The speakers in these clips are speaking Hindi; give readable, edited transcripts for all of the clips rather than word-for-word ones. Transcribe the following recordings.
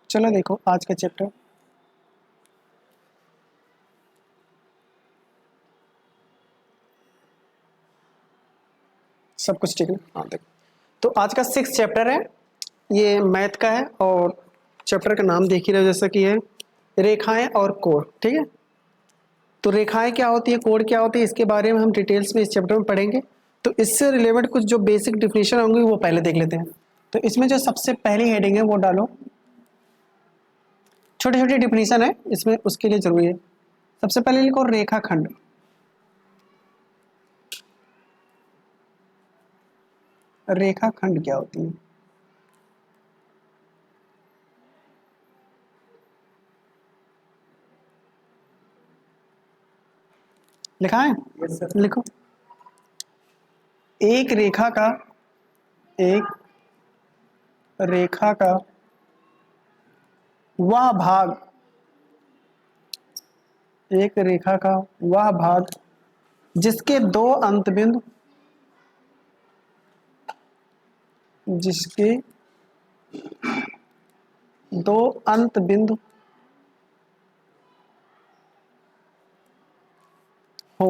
चलो देखो आज का चैप्टर। सब कुछ ठीक है। हाँ देखो, तो आज का 6th चैप्टर है, ये मैथ का है और चैप्टर का नाम देख ही रहे हो जैसा कि है रेखाएं और कोण। ठीक है, तो रेखाएं क्या होती है, कोण क्या होती है, इसके बारे में हम डिटेल्स में इस चैप्टर में पढ़ेंगे। तो इससे रिलेवेंट कुछ जो बेसिक डिफिनेशन होंगी वो पहले देख लेते हैं। तो इसमें जो सबसे पहली हेडिंग है वो डालो, छोटी छोटी डिफिनेशन है इसमें, उसके लिए जरूरी है। सबसे पहले लिखो रेखाखंड। रेखाखंड क्या होती है? लिखा है? लिखो। एक रेखा का, एक रेखा का वह भाग, एक रेखा का वह भाग जिसके दो अंत बिंदु, जिसके दो अंत बिंदु हो,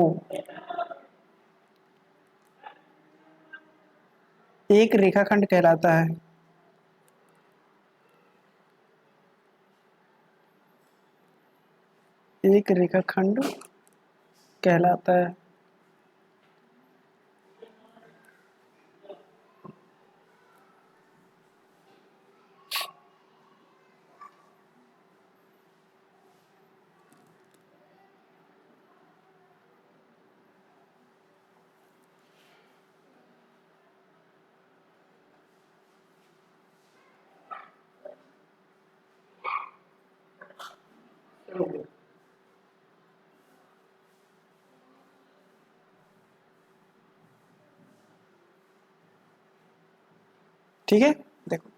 एक रेखाखंड कहलाता है। एक रेखाखंड कहलाता है। ठीक है, देखो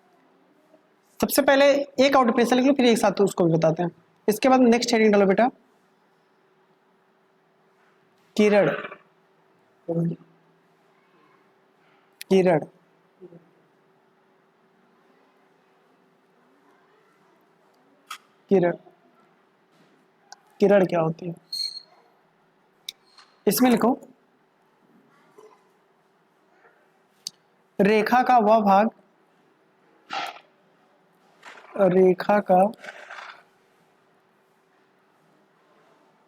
सबसे पहले एक और डिफिनेशन लिख लो, फिर एक साथ उसको भी बताते हैं। इसके बाद नेक्स्ट हेडिंग डालो बेटा, किरण। किरण, किरण, किरण क्या होती है? इसमें लिखो रेखा का वह भाग, रेखा का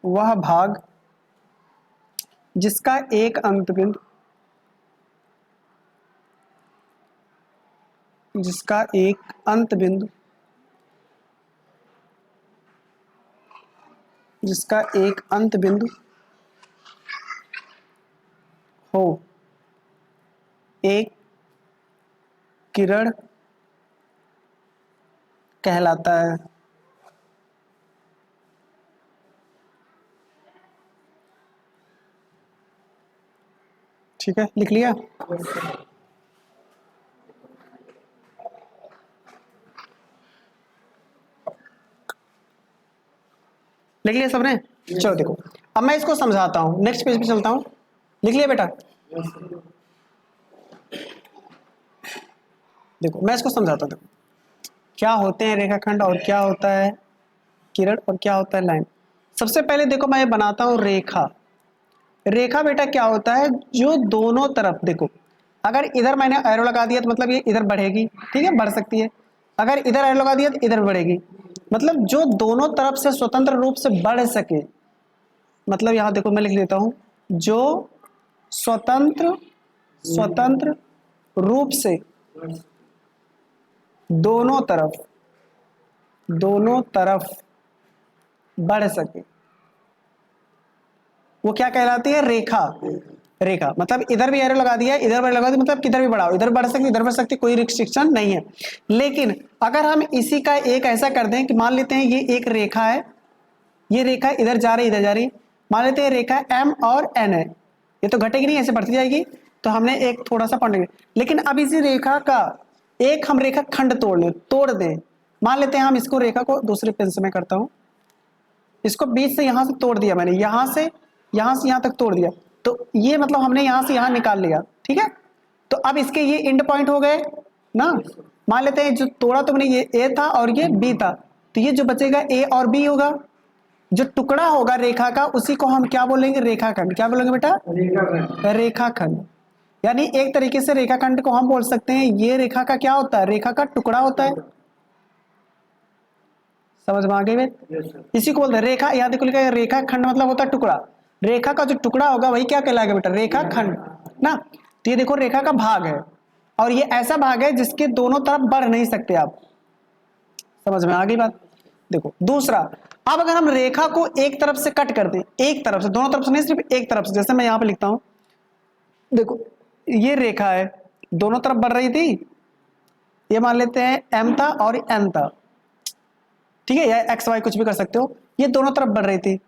वह भाग जिसका एक अंत बिंदु, जिसका एक अंत बिंदु, जिसका एक अंत बिंदु हो, एक किरण कहलाता है। ठीक है, लिख लिया? लिख लिया सबने? चलो देखो, अब मैं इसको समझाता हूँ, नेक्स्ट पेज पे चलता हूँ। लिख लिया बेटा? देखो मैं इसको समझाता हूँ। देखो क्या होते हैं रेखाखंड और क्या होता है किरण और क्या होता है लाइन। सबसे पहले देखो मैं ये बनाता हूँ रेखा। रेखा बेटा क्या होता है, जो दोनों तरफ, देखो अगर इधर मैंने एरो लगा दिया तो मतलब ये इधर बढ़ेगी, ठीक है, बढ़ सकती है। अगर इधर एरो लगा दिया तो इधर बढ़ेगी, मतलब जो दोनों तरफ से स्वतंत्र रूप से बढ़ सके। मतलब यहां देखो मैं लिख लेता हूं, जो स्वतंत्र स्वतंत्र रूप से दोनों तरफ, दोनों तरफ बढ़ सके, वो क्या कहलाती है? रेखा। रेखा मतलब इधर भी एरो लगा दिया, इधर भी लगा दिया, मतलब किधर भी बढ़ाओ, इधर बढ़ सकती, इधर बढ़ सकती, कोई रिस्ट्रिक्शन नहीं है। लेकिन अगर हम इसी का एक ऐसा कर दें कि मान लेते हैं ये एक रेखा है, ये रेखा इधर जा रही, इधर जा रही, मान लेते हैं रेखा एम और एन है, ये तो घटेगी नहीं, ऐसे बढ़ती जाएगी, तो हमने एक थोड़ा सा पढ़ लिया। लेकिन अब इसी रेखा का एक हम रेखा खंड तोड़ दें, मान लेते हैं हम इसको, रेखा को दूसरे पेन से मैं करता हूं, इसको बीच से यहां से तोड़ दिया मैंने, यहां से यहां तक तोड़ दिया, तो ये मतलब हमने यहां से यहां निकाल लिया। ठीक है, तो अब इसके ये एंड पॉइंट हो गए, ना। मान लेते हैं जो तोड़ा तुमने ये ए था और ये बी था, तो ये जो बचेगा ए और बी होगा। जो टुकड़ा होगा रेखा का उसी को हम क्या बोलेंगे, रेखाखंड। क्या बोलेंगे बेटा, रेखाखंड। यानी एक तरीके से रेखाखंड को हम बोल सकते हैं ये रेखा का क्या होता है, रेखा का टुकड़ा होता है। समझ में आ गई बात। इसी को बोलते हैं रेखा। यहाँ देखो लिखा है रेखाखंड मतलब होता है टुकड़ा। रेखा का जो टुकड़ा होगा वही क्या कहलाएगा बेटा, रेखाखंड ना। तो ये देखो रेखा का भाग है और ये ऐसा भाग है जिसके दोनों तरफ बढ़ नहीं सकते आप। समझ में आ गई बात। देखो दूसरा, अब अगर हम रेखा को एक तरफ से कट कर दें, एक तरफ से, दोनों तरफ से नहीं, सिर्फ एक तरफ से, जैसे मैं यहां पे लिखता हूं, देखो ये रेखा है, दोनों तरफ बढ़ रही थी, ये मान लेते हैं एम था और एन था, ठीक है, या एक्स वाई कुछ भी कर सकते हो। ये दोनों तरफ बढ़ रही थी,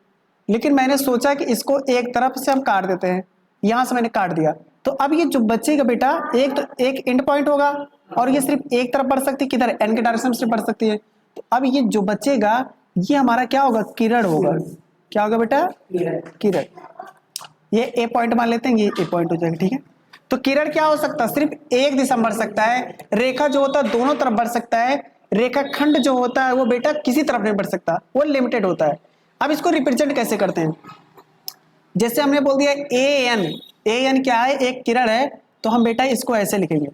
लेकिन मैंने सोचा कि इसको एक तरफ से हम काट देते हैं, यहां से मैंने काट दिया। तो अब ये जो बचेगा बेटा, एक तो एक एंड पॉइंट होगा और ये सिर्फ एक तरफ बढ़ सकती है, किधर, एन के डायरेक्शन में सिर्फ बढ़ सकती है। तो अब ये जो बचेगा ये हमारा क्या होगा, किरण होगा। क्या होगा बेटा, किरण। ये ए पॉइंट मान लेते हैं, ये ए पॉइंट हो जाएगा, ठीक है। तो किरण क्या हो सकता है, सिर्फ एक दिशा में बढ़ सकता है। रेखा जो होता है दोनों तरफ बढ़ सकता है। रेखाखंड जो होता है वो बेटा किसी तरफ नहीं बढ़ सकता, वो लिमिटेड होता है। अब इसको रिप्रेजेंट कैसे करते हैं, जैसे हमने बोल दिया ए एन। ए एन क्या है, एक किरण है, तो हम बेटा इसको ऐसे लिखेंगे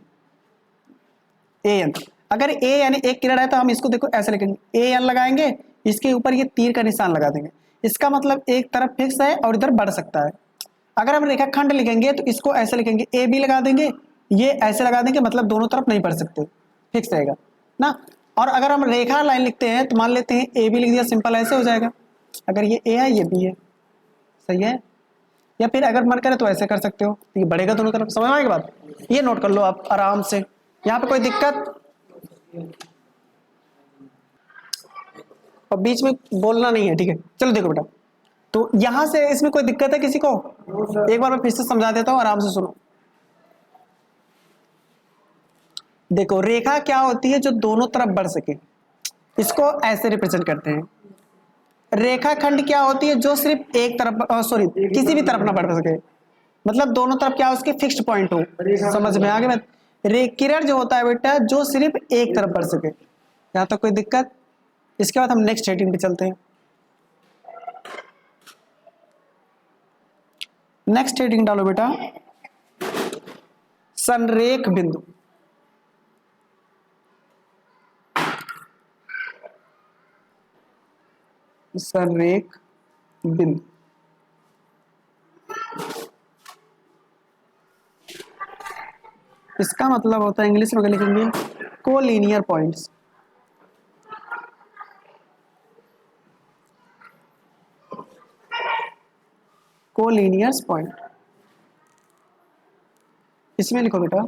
ए एन। अगर ए एन एक किरण है तो हम इसको देखो ऐसे लिखेंगे, ए एन लगाएंगे, इसके ऊपर ये तीर का निशान लगा देंगे। इसका मतलब एक तरफ फिक्स है और इधर बढ़ सकता है। अगर हम रेखाखंड लिखेंगे तो इसको ऐसे लिखेंगे, ए बी लगा देंगे, ये ऐसे लगा देंगे, मतलब दोनों तरफ नहीं बढ़ सकते, फिक्स रहेगा ना। और अगर हम रेखा लाइन लिखते हैं तो मान लेते हैं ए बी लिख दिया, सिंपल ऐसे हो जाएगा। अगर ये ए है ये बी है, सही है। या फिर अगर मन करे तो ऐसे कर सकते हो, ये बढ़ेगा दोनों तरफ। समझ में आएगी बात, ये नोट कर लो आप आराम से, यहाँ पे कोई दिक्कत। और बीच में बोलना नहीं है, ठीक है। चलो देखो बेटा, तो यहां से इसमें कोई दिक्कत है किसी को, एक बार मैं फिर से समझा देता हूं, आराम से सुनो। देखो रेखा क्या होती है, जो दोनों तरफ बढ़ सके, इसको ऐसे रिप्रेजेंट करते हैं। रेखाखंड क्या होती है, जो सिर्फ एक तरफ, सॉरी किसी भी तरफ ना बढ़ सके, मतलब दोनों तरफ क्या उसके फिक्स्ड पॉइंट हो। समझ में आ गया। रे किरण जो होता है बेटा, जो सिर्फ एक तरफ बढ़ सके। यहां तक कोई दिक्कत। इसके बाद हम नेक्स्ट हेडिंग पे चलते हैं। नेक्स्ट हेडिंग डालो बेटा, संरेख बिंदु। संरेख बिंदु, इसका मतलब होता है, इंग्लिश में लिखेंगे कोलिनियर पॉइंट्स। कोलिनियर्स पॉइंट, इसमें लिखो बेटा,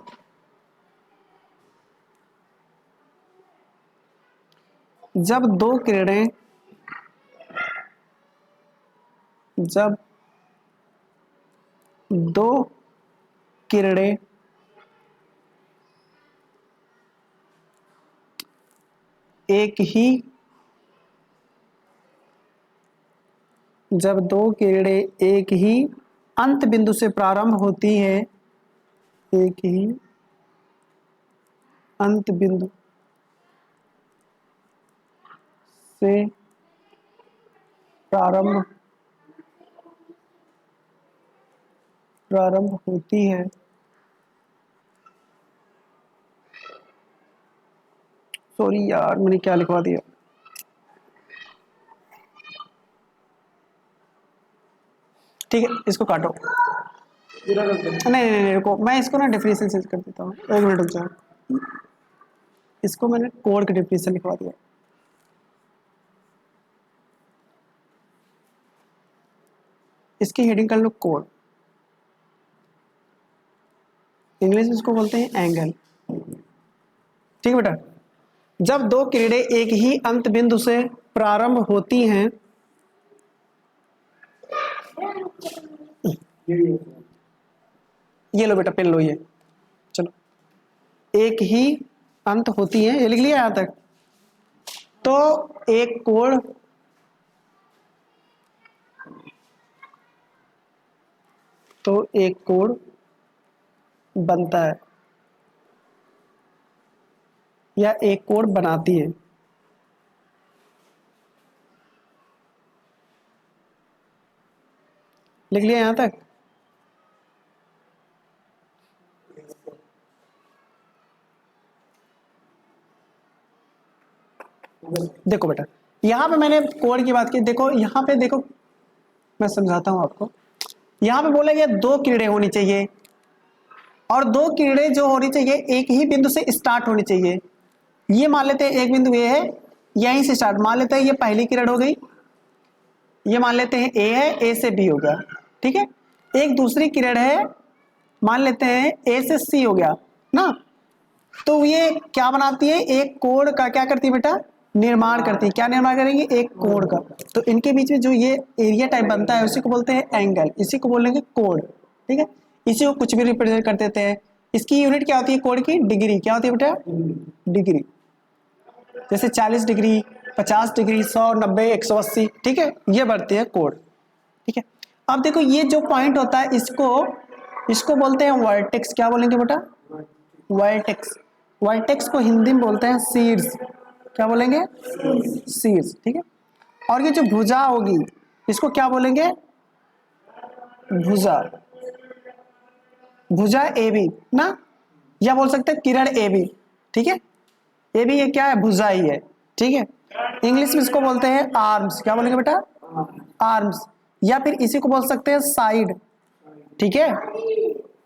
जब दो किरणें, जब दो किरणें एक ही, जब दो किरणें एक ही अंत बिंदु से प्रारंभ होती है, एक ही अंत बिंदु से प्रारंभ प्रारंभ होती है, सॉरी यार मैंने क्या लिखवा दिया, ठीक है इसको काटो। नहीं नहीं नहीं रुको, मैं इसको ना डेफिनेशन चेंज कर देता हूँ, एक मिनट रुक जाओ। इसको मैंने कोड का डेफिनेशन लिखवा दिया। इसकी हेडिंग कर लो कोड। इंग्लिश में इसको बोलते हैं एंगल, ठीक है बेटा। जब दो किरणें एक ही अंत बिंदु से प्रारंभ होती हैं, ये लो बेटा पेन लो, ये चलो, एक ही अंत होती है, ये लिख लिया यहां तक। तो एक कोण, तो एक कोण बनता है। या एक कोण बनाती है। लिख लिया यहां तक। देखो बेटा, यहां पे मैंने कोण की बात की, देखो यहां पे देखो, मैं समझाता हूं आपको। यहां पे बोला गया दो किरणें होनी चाहिए, और दो किरणें जो होनी चाहिए एक ही बिंदु से स्टार्ट होनी चाहिए। ये मान लेते हैं एक बिंदु ए है, यहीं से स्टार्ट मान लेते हैं, ये पहली किरण हो गई। ये मान लेते हैं ए है, ए से बी हो गया, ठीक है। एक दूसरी किरण है, मान लेते हैं ए से सी हो गया ना। तो ये क्या बनाती है, एक कोण का क्या करती है बेटा, निर्माण करती है। क्या निर्माण करेंगे, एक कोण का। तो इनके बीच में जो ये एरिया टाइप बनता है उसी को बोलते हैं एंगल, इसी को बोलेंगे कोण, ठीक है। इसी को कुछ भी रिप्रेजेंट कर देते हैं। इसकी यूनिट क्या होती है कोण की, डिग्री। क्या होती है बेटा, डिग्री। जैसे 40 डिग्री, 50 डिग्री, 100, 90, 180, ठीक है, ये बढ़ती है कोण, ठीक है। अब देखो ये जो पॉइंट होता है इसको इसको बोलते हैं वर्टेक्स। क्या बोलेंगे बेटा, वर्टेक्स। वर्टेक्स को हिंदी में बोलते हैं शीर्ष। क्या बोलेंगे, शीर्ष, ठीक है। और ये जो भुजा होगी इसको क्या बोलेंगे, भुजा। भुजा ए बी ना, या बोल सकते हैं किरण ए बी, ठीक है। ए बी ये क्या है, भुजा ही है, ठीक है। इंग्लिश में इसको बोलते हैं आर्म्स। क्या बोलेंगे बेटा, आर्म्स। या फिर इसी को बोल सकते हैं साइड, ठीक है,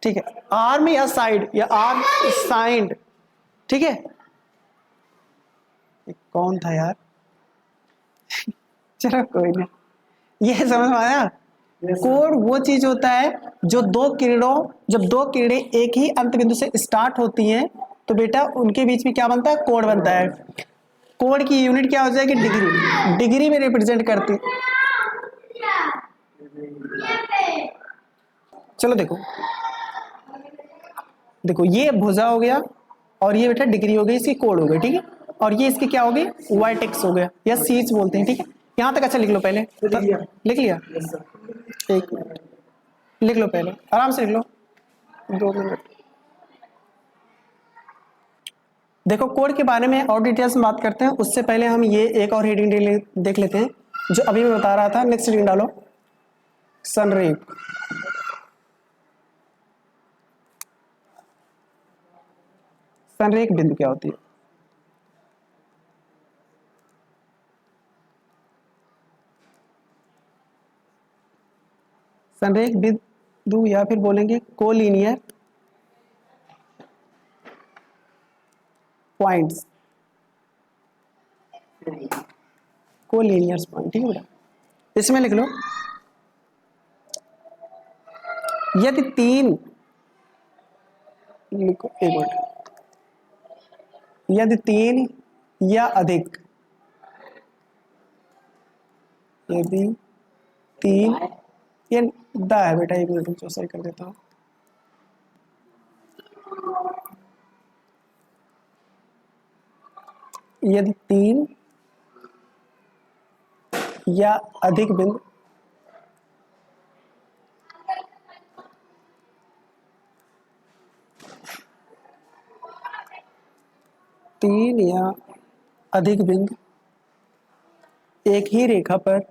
ठीक है। आर्म या साइड, या आर्म साइड, ठीक है। कौन था यार चलो कोई नहीं, ये समझ में आया। कोण वो चीज होता है जो दो किरणों, जब दो किरणें एक ही अंत बिंदु से स्टार्ट होती हैं तो बेटा उनके बीच में क्या बनता है, कोण बनता है। कोण की यूनिट क्या हो जाएगी, डिग्री। डिग्री में रिप्रेजेंट करती। चलो देखो, देखो ये भुजा हो गया, और ये बेटा डिग्री हो गई, इसकी कोण हो गई, ठीक है। और ये इसकी क्या हो गई, वर्टेक्स हो गया, या शीर्ष बोलते हैं, ठीक है। यहां तक अच्छा लिख लो पहले। लिख लिया, एक मिनट लिख लो पहले, आराम से लिख लो, 2 मिनट। देखो कोड के बारे में और डिटेल्स में बात करते हैं, उससे पहले हम ये एक और हेडिंग देख लेते हैं जो अभी मैं बता रहा था। नेक्स्ट हेडिंग डालो, संरेख। संरेख बिंदु क्या होती है, संरेख बिंदु, या फिर बोलेंगे कोलिनियर पॉइंट्स, कोलिनियर पॉइंट, ठीक है बेटा। इसमें लिख लो, यदि तीन, लिखो एक मिनट, यदि तीन या अधिक, यदि तीन, ये दा है बेटा, एक मिनट जो सही कर देता हूँ। यदि तीन या अधिक बिंदु तीन या अधिक बिंदु एक ही रेखा पर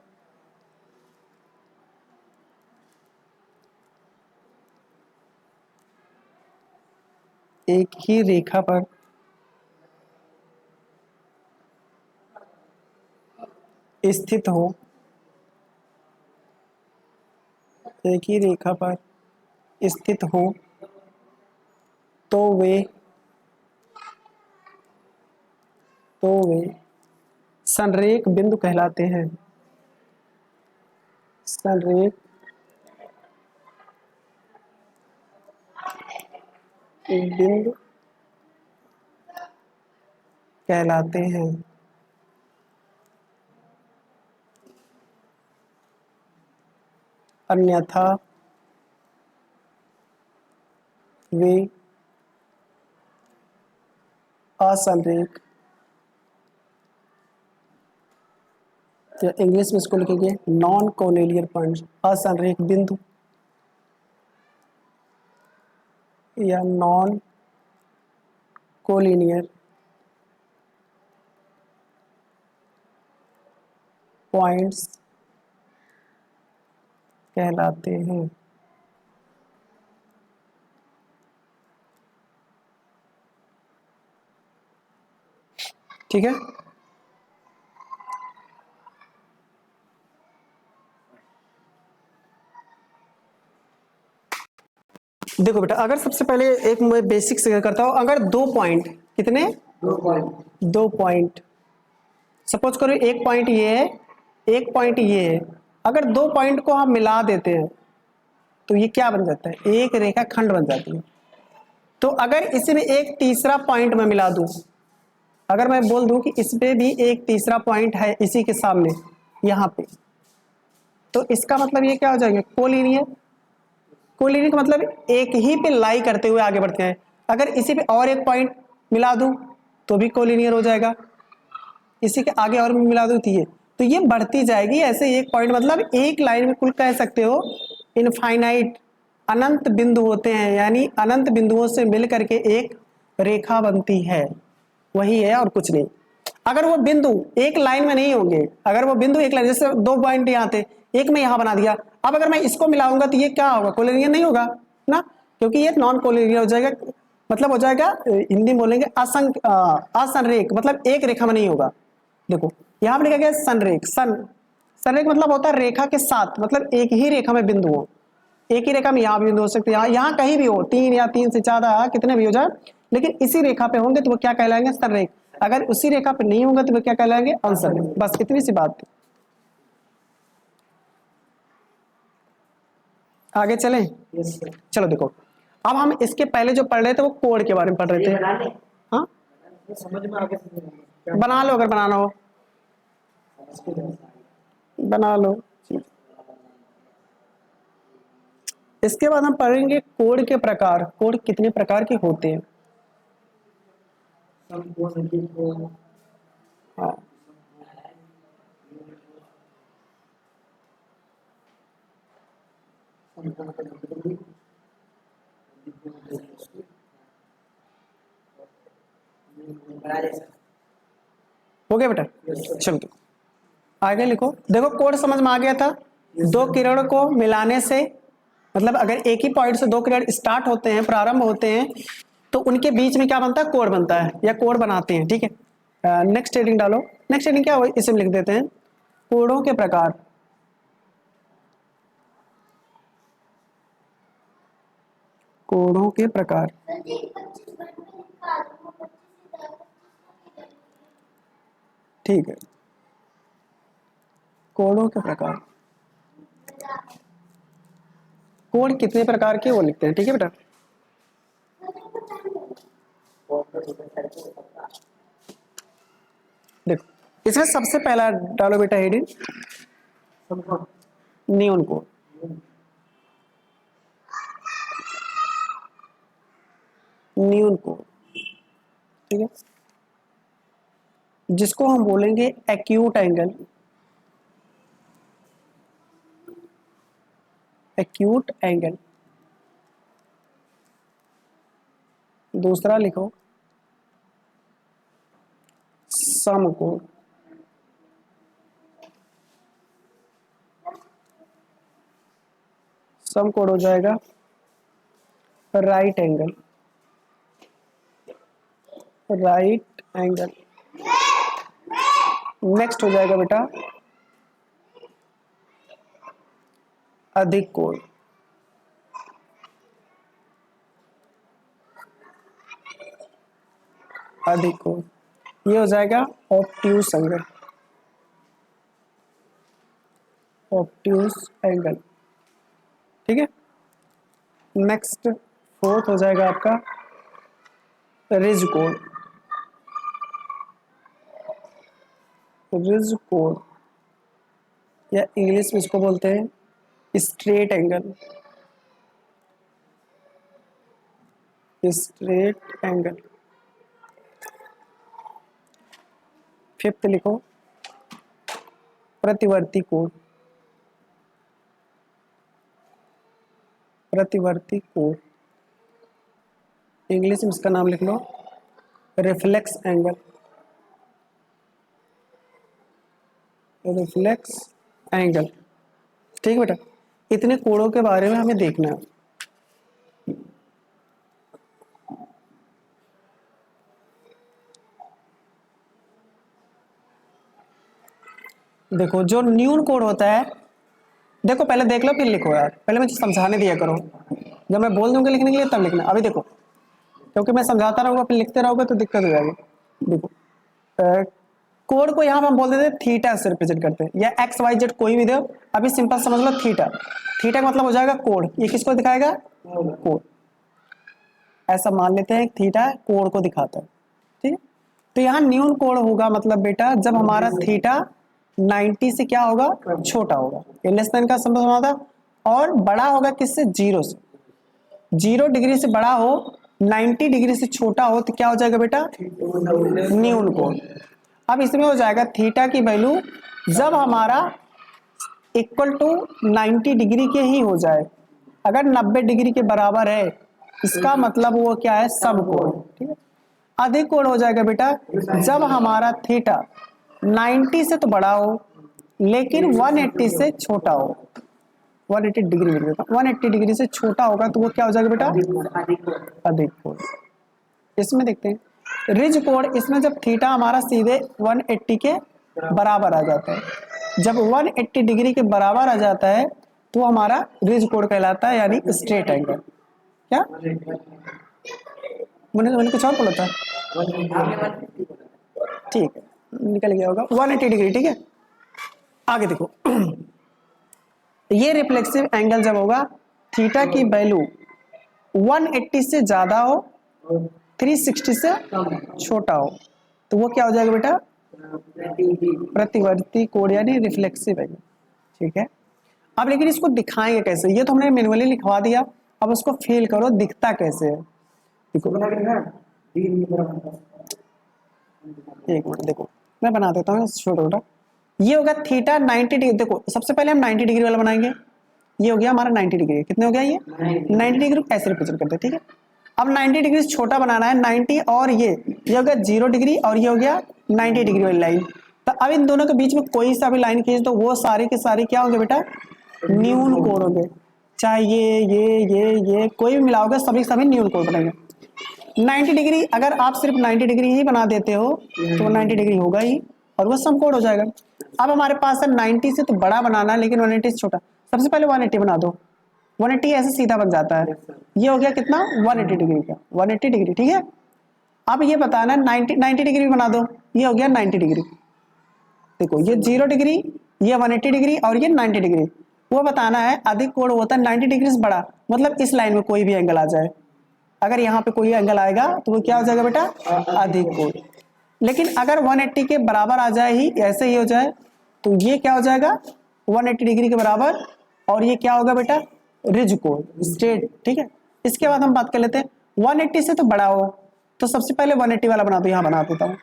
एक ही रेखा पर स्थित हो, एक ही रेखा पर स्थित हो तो वे संरेख बिंदु कहलाते हैं। संरेख बिंदु कहलाते हैं। अन्यथा वे असंरेख, या इंग्लिश में इसको लिखेंगे नॉन कोलिनियर पॉइंट्स, असंरेख बिंदु या नॉन कोलिनियर पॉइंट्स कहलाते हैं। ठीक है, देखो बेटा, अगर सबसे पहले एक मैं बेसिक से करता हूं, अगर दो पॉइंट, कितने, दो पॉइंट, सपोज करो एक पॉइंट ये है, एक पॉइंट ये है, अगर दो पॉइंट को हम मिला देते हैं तो ये क्या बन जाता है, एक रेखा खंड बन जाती है। तो अगर इसमें एक तीसरा पॉइंट मैं मिला दूं, अगर मैं बोल दूं कि इसमें भी एक तीसरा पॉइंट है इसी के सामने यहां पे, तो इसका मतलब ये क्या हो जाएंगे, कोलिनियर। कोलिनियर का मतलब एक ही पे लाई करते हुए आगे बढ़ते हैं। अगर इसी पे और एक पॉइंट मिला दूं तो भी कोलिनियर हो जाएगा, इसी के आगे और मिला दो तो ये बढ़ती जाएगी ऐसे। एक पॉइंट मतलब एक लाइन में कुल कह सकते हो इनफाइनाइट, अनंत बिंदु होते हैं, यानी अनंत बिंदुओं से मिल करके एक रेखा बनती है, वही है और कुछ नहीं। अगर वो बिंदु एक लाइन में नहीं होंगे, अगर वो बिंदु एक लाइन, जैसे दो पॉइंट यहाँ थे, एक में यहाँ बना दिया, अब अगर मैं इसको मिलाऊंगा तो ये क्या होगा, कोलिनियर नहीं होगा ना, क्योंकि ये नॉन कोलिनियर हो जाएगा। मतलब हो जाएगा, हिंदी में बोलेंगे असंरेख, मतलब एक रेखा में नहीं होगा। देखो यहां पर लिखा गया संरेख, संरेख मतलब होता है रेखा के साथ, मतलब एक ही रेखा में बिंदु हो, एक ही रेखा में यहाँ भी बिंदु हो सकते हैं, यहाँ कहीं भी हो, तीन या तीन से ज्यादा कितने भी हो जाए, लेकिन इसी रेखा पे होंगे तो वो क्या कहलाएंगे, संरेख। अगर उसी रेखा पे नहीं होंगे तो वो क्या कहलाएंगे, अंसरेख। बस इतनी सी बात थी। आगे चलें। चलो देखो, अब हम इसके पहले जो पढ़ रहे थे वो कोण के बारे में पढ़ रहे थे। हाँ समझ में आगे, बना लो अगर बनाना हो, बना लो। इसके बाद हम पढ़ेंगे कोण के प्रकार, कोण कितने प्रकार के होते हैं। हाँ हो गया बेटा, चलो तो आगे लिखो। देखो कोण समझ में आ गया था, दो किरण को मिलाने से, मतलब अगर एक ही पॉइंट से दो किरण स्टार्ट होते हैं, प्रारंभ होते हैं, तो उनके बीच में क्या बनता है, कोण बनता है या कोण बनाते हैं। ठीक है, नेक्स्ट हेडिंग डालो। नेक्स्ट हेडिंग क्या हो, इसे लिख देते हैं कोणों के प्रकार। कोणों के प्रकार, ठीक है, कोणों के प्रकार, कोण कितने प्रकार के वो लिखते हैं। ठीक है बेटा, देखो इसमें सबसे पहला डालो बेटा हेडिंग, नियन कोण। न्यून कोण, ठीक है, जिसको हम बोलेंगे एक्यूट एंगल, एक्यूट एंगल। दूसरा लिखो समकोण, समकोण हो जाएगा right angle, right angle. Next हो जाएगा बेटा अधिक कोण, अधिक कोण, ये हो जाएगा ऑब्ट्यूस एंगल, ऑब्ट्यूस एंगल। ठीक है, नेक्स्ट फोर्थ हो जाएगा आपका रिज कोण, रिज कोण या इंग्लिश में इसको बोलते हैं straight angle, straight angle. Fifth लिखो प्रतिवर्ती कोण, प्रतिवर्ती कोण, इंग्लिश में इसका नाम लिख लो रिफ्लेक्स एंगल, रिफ्लेक्स एंगल। ठीक बेटा, इतने कोणों के बारे में हमें देखना है। देखो जो न्यून कोण होता है, देखो पहले देख लो फिर लिखो यार, पहले मुझे समझाने दिया करो, जब मैं बोल दूंगा लिखने के लिए तब लिखना। अभी देखो, क्योंकि मैं समझाता रहूंगा फिर लिखते रहोगे तो दिक्कत हो जाएगी। देखो कोण को यहाँ हम बोल देते हैं थीटा से रिप्रेजेंट करते हैं, या एक्स वाई जेड कोई भी दो, अभी सिंपल समझ लो थीटा। थीटा का मतलब हो जाएगा कोण, ये किसको दिखाएगा? कोण। ऐसा मान लेते हैं थीटा कोण को दिखाता है। ठीक है, तो यहाँ न्यून कोण होगा मतलब बेटा जब हमारा थीटा 90 से क्या होगा? छोटा होगा। ये लेस देन का संबंध होना था, और बड़ा होगा किससे? जीरो से। 0 डिग्री से बड़ा हो, 90 डिग्री से छोटा हो तो क्या हो जाएगा बेटा? न्यून कोण। अब इसमें हो जाएगा थीटा की वैल्यू जब हमारा इक्वल टू 90 डिग्री के ही हो जाए। अगर 90 डिग्री के बराबर है इसका मतलब वो क्या है? समकोण। ठीक है, अधिक कोण हो जाएगा बेटा जब हमारा थीटा 90 से तो बड़ा हो लेकिन 180 से छोटा हो। 180 डिग्री लिख देता हूं, 180 डिग्री से छोटा होगा तो वो क्या हो जाएगा बेटा? अधिक कोण। इसमें देखते हैं रिज कोण, इसमें जब थीटा हमारा सीधे 180 के बराबर आ जाता है, जब 180 डिग्री के बराबर आ जाता है तो हमारा रिज कोण कहलाता है, यानी स्ट्रेट एंगल। क्या मैंने कुछ और बोला था? ठीक है, निकल गया होगा 180 डिग्री। ठीक है, आगे देखो ये रिफ्लेक्सिव एंगल जब होगा थीटा की वैल्यू 180 से ज्यादा हो, 360 से छोटा हो, तो वो क्या हो जाएगा बेटा? प्रतिवर्ती कोण यानी रिफ्लेक्सिव एंगल। ठीक है, अब लेकिन इसको दिखाएंगे कैसे? ये तो हमने मैनुअली लिखवा दिया, अब उसको फील करो दिखता कैसे है। देखो एक मिनट, देखो मैं बना देता हूँ छोटा छोटा। ये होगा थीटा 90 डिग्री। देखो सबसे पहले हम 90 डिग्री वाला बनाएंगे। ये हो गया हमारा 90 डिग्री, कितने हो गया? ये 90 डिग्री ऐसे रिप्रेजेंट करते हैं। ठीक है, अब 90 डिग्री से छोटा बनाना है, 90 और ये हो गया 0 डिग्री और ये हो गया 90 डिग्री वाली लाइन। तो अब इन दोनों के बीच में कोई सा भी लाइन खींच दो, वो सारी के सारी क्या होंगे बेटा? न्यून कोण होंगे। चाहे ये कोई भी मिलाओगे सभी सभी न्यून कोण बनेंगे। 90 डिग्री अगर आप सिर्फ 90 डिग्री ही बना देते हो तो वो 90 डिग्री होगा ही और वो समकोण हो जाएगा। अब हमारे पास है 90 से तो बड़ा बनाना है लेकिन 180 से छोटा। सबसे पहले 180 बना दो, 180 ऐसे सीधा बन जाता है। ये हो गया कितना? 180 डिग्री का, 180 डिग्री। ठीक है, अब ये बताना है 90 डिग्री बना दो, ये हो गया 90 डिग्री। देखो ये 0 डिग्री, ये 180 डिग्री और ये 90 डिग्री। वो बताना है अधिक कोण होता है 90 डिग्री से बड़ा, मतलब इस लाइन में कोई भी एंगल आ जाए। अगर यहाँ पे कोई एंगल आएगा तो वो क्या हो जाएगा बेटा? अधिक कोण। लेकिन अगर 180 के बराबर आ जाए ही, ऐसे ही हो जाए, तो ये क्या हो जाएगा? 180 डिग्री के बराबर, और ये क्या होगा बेटा? रिज कोण, स्ट्रेट। ठीक है, इसके बाद हम बात कर लेते हैं 180 से तो बड़ा हो, तो सबसे पहले 180 वाला बना दो। यहाँ बना देता हूँ,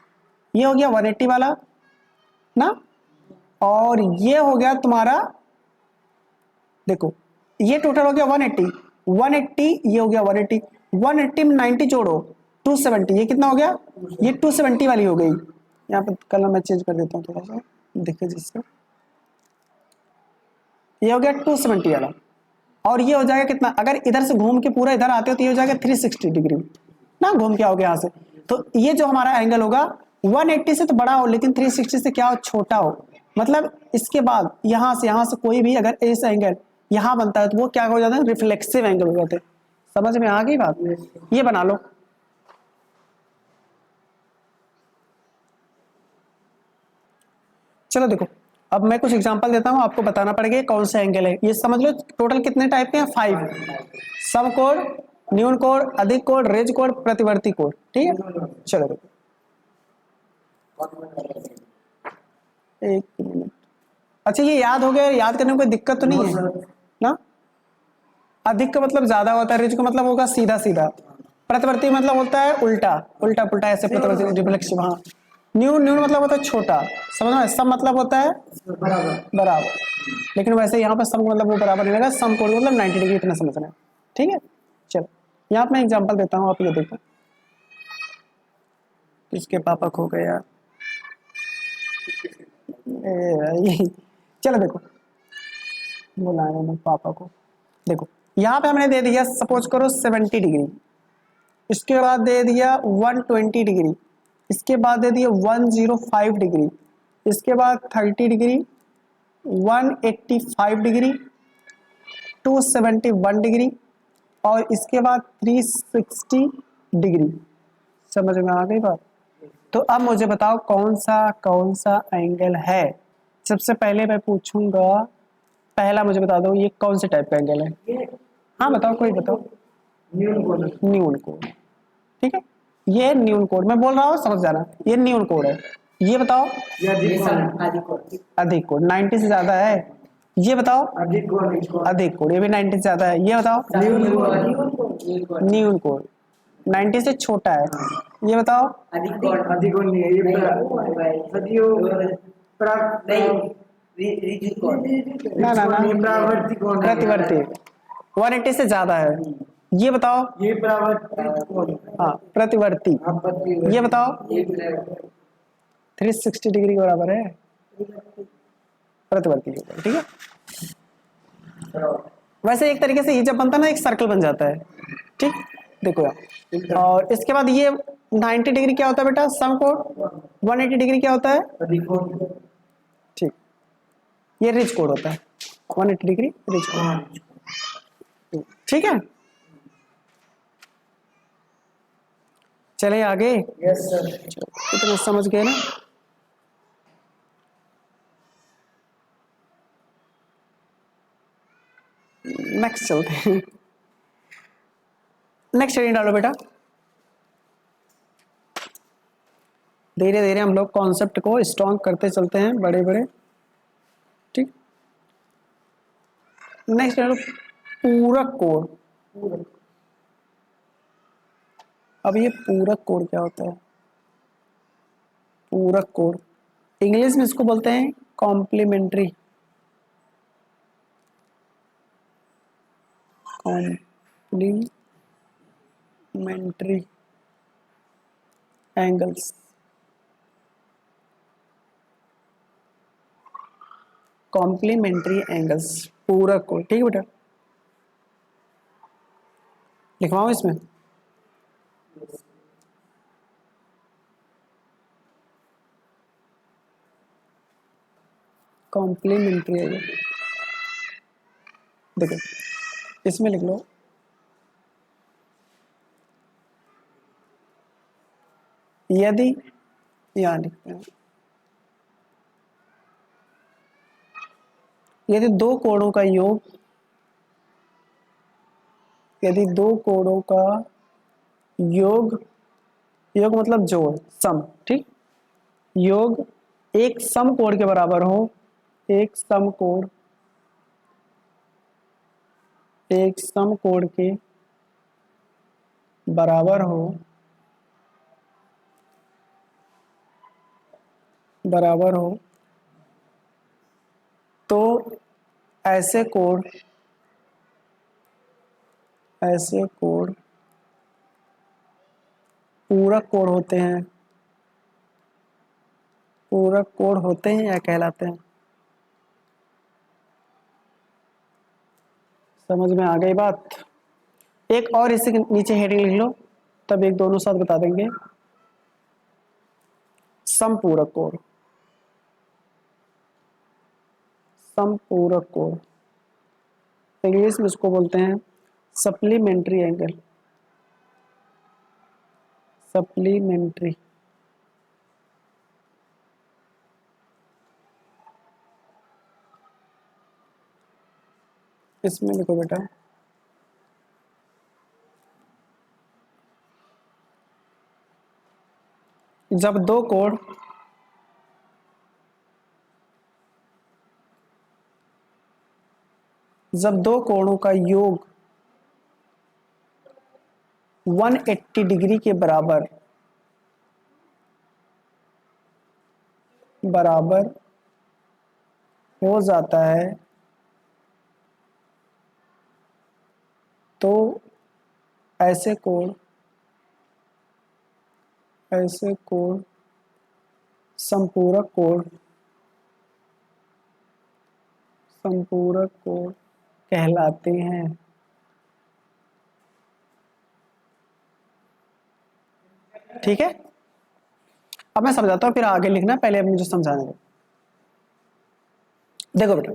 ये हो गया 180 वाला ना, और ये हो गया तुम्हारा, देखो ये टोटल हो गया 180, 180 ये हो गया 180, 180 में 90 जोड़ो 270, ये कितना हो गया? ये 270 वाली हो गई। यहाँ पर कलर मैं चेंज कर देता हूँ थोड़ा सा, देखिए जिससे ये हो गया 270 वाला, और ये हो जाएगा कितना? अगर इधर से घूम के पूरा इधर आते हो तो ये हो जाएगा 360 डिग्री ना, घूम के आओगे यहाँ से। तो ये जो हमारा एंगल होगा 180 से तो बड़ा हो लेकिन 360 से क्या हो? छोटा हो। मतलब इसके बाद यहाँ से कोई भी अगर ऐसा एंगल यहाँ बनता है तो वो क्या हो जाता है? रिफ्लेक्सिव एंगल हो जाते हैं। समझ में आ गई बात? ये बना लो। चलो देखो, अब मैं कुछ एग्जांपल देता हूं, आपको बताना पड़ेगा कौन सा एंगल है। ये समझ लो टोटल कितने टाइप के हैं? 5। समकोण, न्यून कोण, अधिक कोण, रेज कोण, प्रतिवर्ती कोण। ठीक है, चलो देखो एक मिनट। अच्छा ये याद हो गया? याद करने में कोई दिक्कत तो नहीं है ना? अधिक का मतलब ज्यादा होता है, रेज का मतलब होगा सीधा सीधा, प्रतिवर्ती मतलब होता है उल्टा उल्टा पुल्टा ऐसे, प्रतिवर्ती रिफ्लेक्सिव। हाँ, न्यून न्यून मतलब होता है छोटा, समझ में? सब मतलब होता है बराबर, लेकिन वैसे यहाँ पर सम मतलब वो बराबर नहीं लगा, सम कोण मतलब 90 डिग्री, इतना समझना है। ठीक है, चलो यहाँ पे मैं एग्जांपल देता हूँ, आप ये देखो। किसके पापा खो गए यार? भाई चलो देखो, बुलाया मैं पापा को। देखो यहाँ पे हमने दे दिया सपोज करो 70 डिग्री, इसके बाद दे दिया 120 डिग्री, इसके बाद दे दिया 105 डिग्री, इसके बाद 30 डिग्री, 185 डिग्री, 271 डिग्री, और इसके बाद 360 डिग्री। समझ में आ गई बात? तो अब मुझे बताओ कौन सा एंगल है। सबसे पहले मैं पूछूंगा, पहला मुझे बता दो ये कौन से टाइप का एंगल है। हाँ बताओ, कोई बताओ। न्यून कोण, ठीक है, ये न्यून कोण मैं बोल रहा हूँ, समझ जाना, ये न्यून कोण है। ये बताओ अधिक कोण 90 से ज्यादा है। ये बताओ अधिक कोण, ये भी 90 से ज्यादा है। ये बताओ न्यून कोण 90 से छोटा है। ये बताओ अधिक कोण नहीं है ये ना ना ना, प्रावर्ती कोण है। प्रतिवर्ती 180 से ज्यादा है। ये बताओ ये प्रावर्ती कोण है। हाँ प्रतिवर्ती। ये बताओ 360 डिग्री के बराबर है प्रतिवर्ती के ऊपर, ठीक है। वैसे एक तरीके से ये जब बनता है ना एक सर्कल बन जाता है, ठीक। देखो यार, और इसके बाद ये 90 डिग्री क्या होता है बेटा, समकोण। 180 डिग्री क्या होता है, अधिक कोण। ठीक, ये रिज कोण होता है। 180 डिग्री रिज कोण, ठीक है। चले आगे, यस सर। इतना समझ गए ना। नेक्स्ट चलते हैं, नेक्स्ट हेडिंग डालो बेटा। धीरे धीरे हम लोग कॉन्सेप्ट को स्ट्रॉन्ग करते चलते हैं, बड़े बड़े, ठीक। नेक्स्ट डालो पूरक कोण। अब ये पूरक कोण क्या होता है, पूरक कोण इंग्लिश में इसको बोलते हैं complementary, complementary angles, complementary angles, पूरक कोण, ठीक है बेटा। लिखवाऊं इसमें, कॉम्प्लीमेंट्री एंगल, देखो इसमें लिख लो यदि, यहाँ लिखते हैं, यदि दो कोणों का योग, यदि दो कोणों का योग, योग मतलब जोड़, सम, ठीक, योग एक सम कोण के बराबर हो, एक सम कोण, एक सम कोण के बराबर हो, बराबर हो, तो ऐसे कोण, ऐसे कोण पूरक कोण होते हैं, पूरक कोण होते हैं या कहलाते हैं। समझ में आ गई बात? एक और इसी के नीचे हेडिंग लिख लो, तब एक दोनों साथ बता देंगे। समपूरक कोण, समपूरक कोण इंग्लिश में इसको बोलते हैं सप्लीमेंट्री एंगल, सप्लीमेंट्री। इसमें लिखो बेटा जब दो कोण जब दो कोणों का योग 180 डिग्री के बराबर, बराबर हो जाता है, तो ऐसे कोण, ऐसे कोण संपूरक कोण संपूरक कोण कहलाते हैं। ठीक है, अब मैं समझाता हूं, फिर आगे लिखना, पहले अब मुझे समझाने दो। देखो बेटा,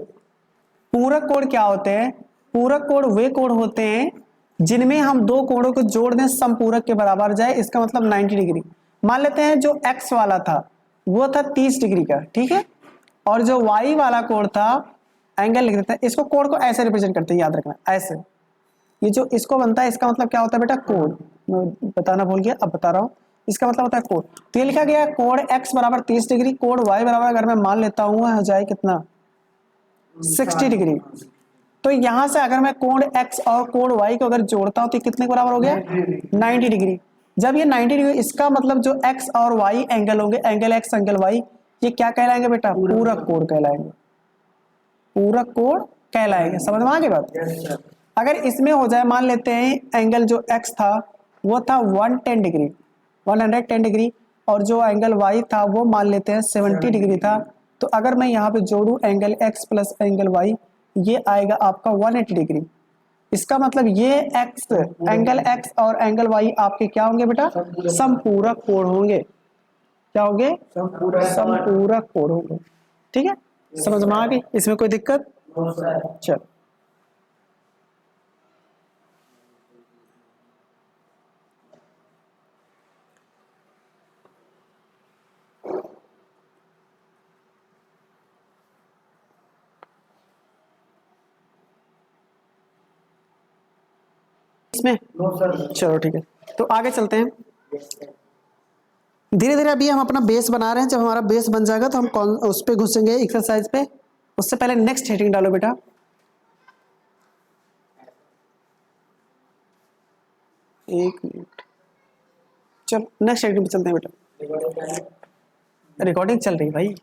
पूरक कोण क्या होते हैं? पूरक कोण वे कोण होते हैं जिनमें हम दो कोणों को जोड़ दें समपूरक के बराबर जाए, इसका मतलब 90 डिग्री। मान लेते हैं जो x वाला था वो था 30 डिग्री का, ठीक है, और जो y वाला कोण था, एंगल लिख देते हैं, इसको कोण को ऐसे रिप्रेजेंट करते हैं, याद रखना ऐसे। ये जो इसको बनता है इसका मतलब क्या होता है बेटा? कोण। मैं बताना भूल गया, अब बता रहा हूं, इसका मतलब होता है कोण। तो ये लिखा गया कोण x बराबर 30 डिग्री, कोण y बराबर अगर मैं मान लेता हूं हो जाए कितना, 60 डिग्री। तो यहां से अगर मैं कोण x और कोण y को अगर जोड़ता हूं तो कितने के बराबर हो गया? 90 डिग्री। जब ये 90 डिग्री, इसका मतलब जो x और y एंगल होंगे, एंगल x एंगल y, ये क्या कहलाएंगे बेटा? पूरक कोण कहलाएंगे, पूरक कोण कहलाएंगे। समझ में आ गई बात? Yes sir. अगर इसमें हो जाए, मान लेते हैं एंगल जो x था वो था 110 डिग्री, 110 डिग्री, और जो एंगल y था वो मान लेते हैं 70 डिग्री था। तो अगर मैं यहाँ पे जोड़ूं angle x plus angle y, ये आएगा आपका 180 डिग्री। इसका मतलब ये x, एंगल x और एंगल y आपके क्या होंगे बेटा? समपूरक कोण होंगे। क्या होंगे? समपूरक कोण होंगे। ठीक है, समझ में आ गई? इसमें कोई दिक्कत? No sir. चल, इसमें नो सर। चलो ठीक है, तो आगे चलते हैं। Yes sir. धीरे धीरे अभी हम अपना बेस बना रहे हैं, जब हमारा बेस बन जाएगा तो हम कौन उस पे घुसेंगे एक्सरसाइज पे। उससे पहले नेक्स्ट हेडिंग डालो बेटा। एक मिनट, चलो नेक्स्ट हेडिंग पे चलते हैं बेटा। रिकॉर्डिंग चल रही भाई,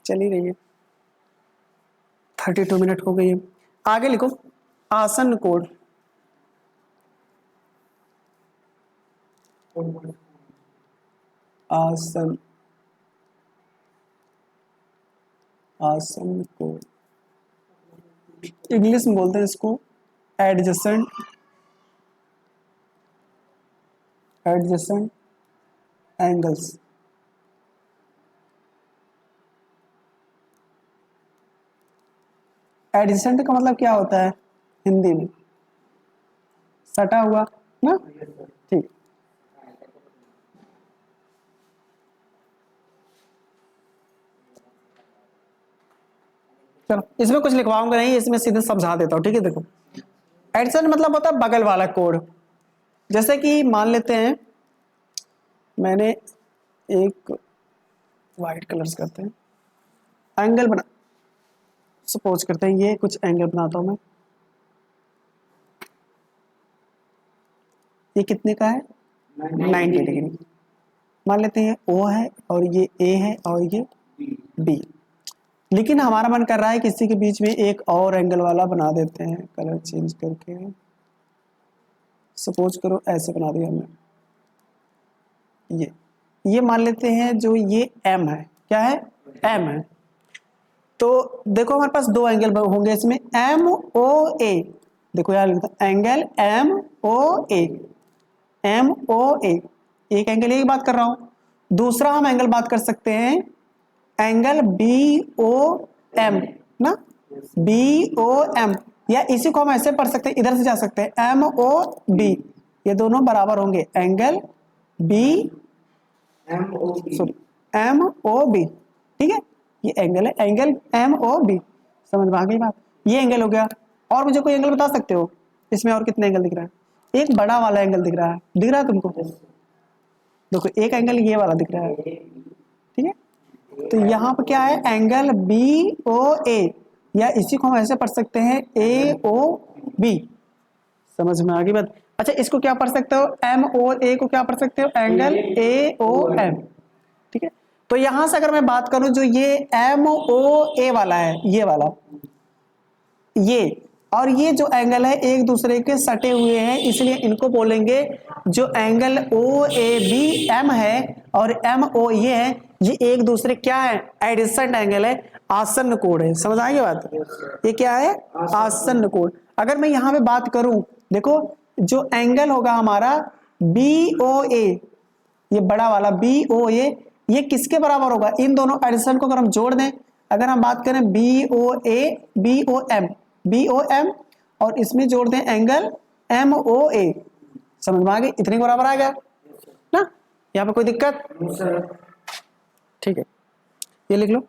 चल ही रही है, 32 मिनट हो गई है। आगे लिखो आसन कोण। आसन, आसन कोण, इंग्लिश में बोलते हैं इसको एडजेसेंट, एडजेसेंट एंगल्स। एडजेसेंट का मतलब क्या होता है हिंदी में? सटा हुआ ना? ठीक, चलो इसमें कुछ लिखवाऊंगा नहीं, इसमें सीधे समझा देता हूं। ठीक है, देखो एडजेसेंट मतलब होता है बगल वाला कोण। जैसे कि मान लेते हैं मैंने एक वाइट कलर्स करते हैं, एंगल बना, सपोज करते हैं ये कुछ एंगल बनाता हूं मैं, ये कितने का है? 90 डिग्री। मान लेते हैं O है और ये A है और ये B। लेकिन हमारा मन कर रहा है किसी के बीच में एक और एंगल वाला बना देते हैं, कलर चेंज करके, सपोज करो ऐसे बना दिया हमने। ये मान लेते हैं जो ये M है, क्या है? M है। तो देखो हमारे पास दो एंगल होंगे इसमें, MOA। देखो यार लिखता एंगल MOA, MOA, एक एंगल यही बात कर रहा हूं। दूसरा हम एंगल बात कर सकते हैं एंगल BOM ना, BOM, या इसी को हम ऐसे पढ़ सकते हैं, इधर से जा सकते हैं MOB। ये दोनों बराबर होंगे एंगल MOB। ठीक है, ये एंगल है, एंगल MOB। समझ में आ गई बात? ये एंगल हो गया। और मुझे कोई एंगल बता सकते हो इसमें? और कितने एंगल दिख रहा है? एक बड़ा वाला एंगल दिख रहा है, दिख रहा है तुमको? देखो एक एंगल ये वाला दिख रहा है, ठीक है। तो यहाँ पर क्या है? एंगल BOA, या इसी को हम ऐसे पढ़ सकते हैं AOB। समझ में आ गई बात? अच्छा, इसको क्या पढ़ सकते हो? MOA को क्या पढ़ सकते हो? Angle AOM। ठीक है, तो यहां से अगर मैं बात करूं, जो ये MOA वाला है, ये वाला, ये और ये जो एंगल है एक दूसरे के सटे हुए हैं, इसलिए इनको बोलेंगे जो एंगल OABM है और MO ये है, ये एक दूसरे क्या है? एडजेसेंट एंगल है। आसन्न कोण है। समझ आ गई बात? ये क्या है? आसन्न कोण। अगर मैं यहां पे बात करूं, देखो जो एंगल होगा हमारा BOA, ये बड़ा वाला BOA, ये किसके बराबर होगा? इन दोनों एडिशन को अगर हम जोड़ दें, अगर हम बात करें BOA BOM और इसमें जोड़ दें एंगल MOA, समझ में आ गई? इतने के बराबर आ गया ना? यहाँ पे कोई दिक्कत? No sir. ठीक है, ये लिख लो।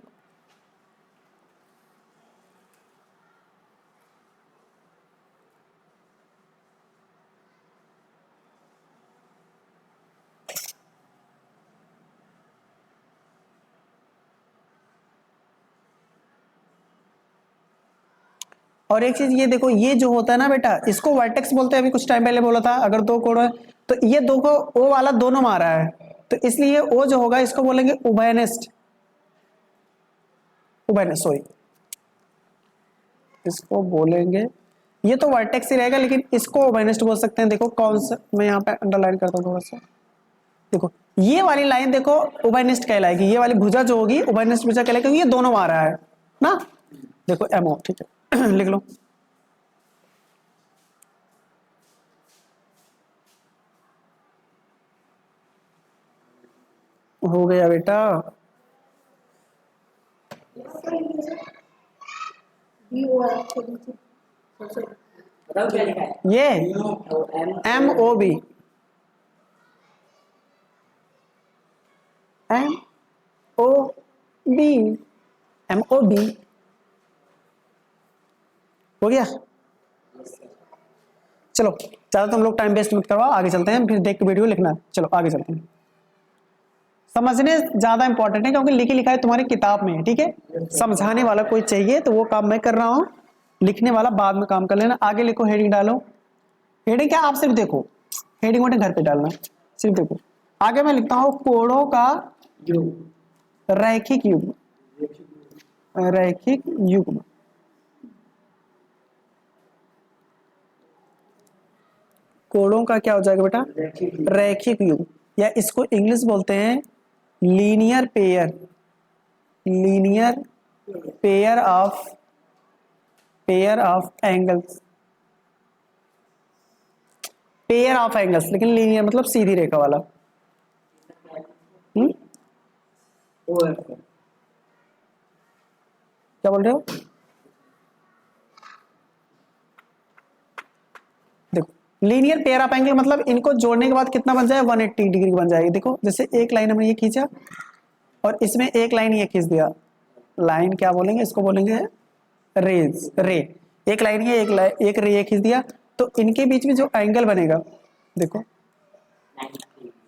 और एक चीज ये देखो, ये जो होता है ना बेटा, इसको वर्टेक्स बोलते हैं। अभी कुछ टाइम पहले बोला था, अगर दो कोण है तो ये दो को ओ वाला दोनों मारा है, तो इसलिए ओ जो होगा इसको बोलेंगे उभयनिष्ठ, उभयनिष्ठ सॉरी, इसको बोलेंगे, ये तो वर्टेक्स ही रहेगा लेकिन इसको उभयनिष्ठ बोल सकते हैं। देखो कौन सा, मैं यहाँ पे अंडरलाइन करता हूँ थोड़ा सा। देखो ये वाली लाइन देखो उभयनिष्ठ कहलाएगी, ये वाली भुजा जो होगी उभयनिष्ठ भुजा कहलाएगी, ये दोनों मारा है ना। देखो MO, ठीक है लिख लो। हो गया बेटा। बताओ क्या लिखा है? ये MOB MOB हो गया। चलो ज्यादा तुम लोग टाइम वेस्ट मत करवाओ, आगे चलते हैं, फिर देख के वीडियो लिखना। चलो आगे चलते हैं। समझने ज्यादा इंपॉर्टेंट है क्योंकि लिखी लिखा है तुम्हारी किताब में है, ठीक है। समझाने वाला कोई चाहिए तो वो काम मैं कर रहा हूँ, लिखने वाला बाद में काम कर लेना। आगे लिखो, हेडिंग डालो। हेडिंग क्या, आप सिर्फ देखो, हेडिंग वोडिंग घर पे डालना, सिर्फ देखो। आगे मैं लिखता हूँ कोणों का रैखिक युग्म, रैखिक युग्म। कोणों का क्या हो जाएगा बेटा? रैखिक युग्म, या इसको इंग्लिश बोलते हैं linear pair, linear pair of angles, pair of angles, लेकिन लीनियर मतलब सीधी रेखा वाला। क्या बोल रहे हो? देखो लीनियर पेयर ऑफ एंगल मतलब इनको जोड़ने के बाद कितना बन जाए? 180 डिग्री बन जाएगी। देखो जैसे एक लाइन हमने ये खींचा और इसमें एक लाइन ये खींच दिया, लाइन क्या बोलेंगे? इसको बोलेंगे रेज, रे। एक लाइन है, एक रे खींच दिया, तो इनके बीच में जो एंगल बनेगा, देखो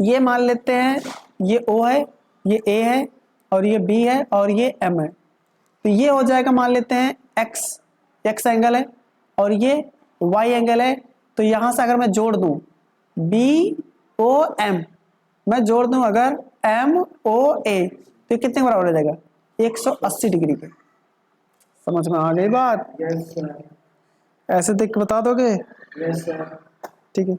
ये मान लेते हैं ये O है, ये A है, और ये B है, और ये M है। तो ये हो जाएगा, मान लेते हैं X एंगल है और ये Y एंगल है। तो यहां से अगर मैं जोड़ दूं BOM, मैं जोड़ दूं अगर MOA, तो ये कितने बराबर हो जाएगा? 180 डिग्री के। समझ में आ गई बात? Yes sir. ऐसे देख के बता दोगे? Yes sir. ठीक है।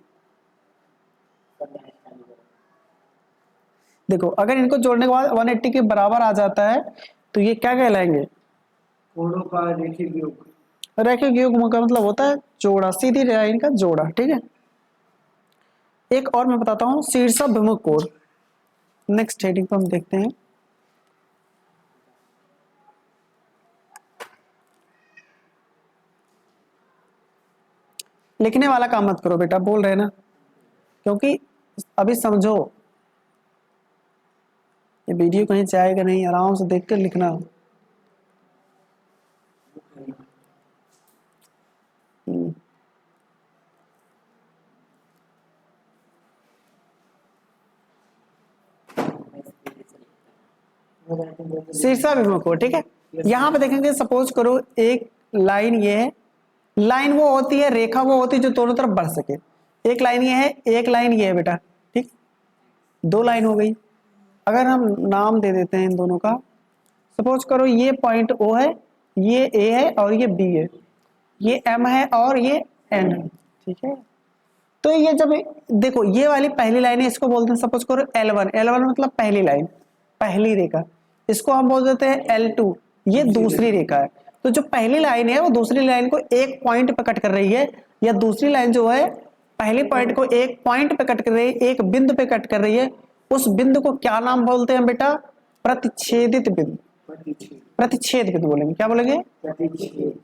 देखो अगर इनको जोड़ने के बाद 180 के बराबर आ जाता है तो ये क्या कहलाएंगे? कोणों का रैखिक योग। रैखिक युग्म का मतलब होता है जोड़ा, सीधी लाइन का जोड़ा, ठीक है। एक और मैं बताता हूं, शीर्षाभिमुख कोण। नेक्स्ट हेडिंग पर हम देखते हैं। लिखने वाला काम मत करो बेटा, बोल रहे ना, क्योंकि अभी समझो ये वीडियो कहीं जाएगा नहीं, आराम से देख कर लिखना। शीर्षाभिमुख कोण, ठीक है। यहां पे देखेंगे, सपोज करो एक लाइन ये है, लाइन वो होती है, रेखा वो होती है जो दोनों तरफ बढ़ सके। एक लाइन ये है, एक लाइन ये है बेटा, ठीक। दो लाइन हो गई। अगर हम नाम दे देते हैं इन दोनों का, सपोज करो ये पॉइंट O है, ये A है और ये B है, ये M है और ये N है, ठीक है। तो ये जब देखो ये वाली पहली लाइन है, इसको बोलते हैं सपोज करो L1, L1 मतलब पहली लाइन, पहली रेखा। इसको हम बोल देते हैं L2, ये दूसरी रेखा है। तो जो पहली लाइन है वो दूसरी लाइन को एक पॉइंट पे कट कर रही है, या दूसरी लाइन जो है पहले पॉइंट को एक पॉइंट पे कट कर रही है, एक बिंदु पे कट कर रही है। उस बिंदु को क्या नाम बोलते हैं बेटा? प्रतिच्छेदित बिंदु। प्रतिच्छेद। प्रतिच्छेद बिंदु बोलेंगे। क्या बोलेंगे? प्रतिच्छेद।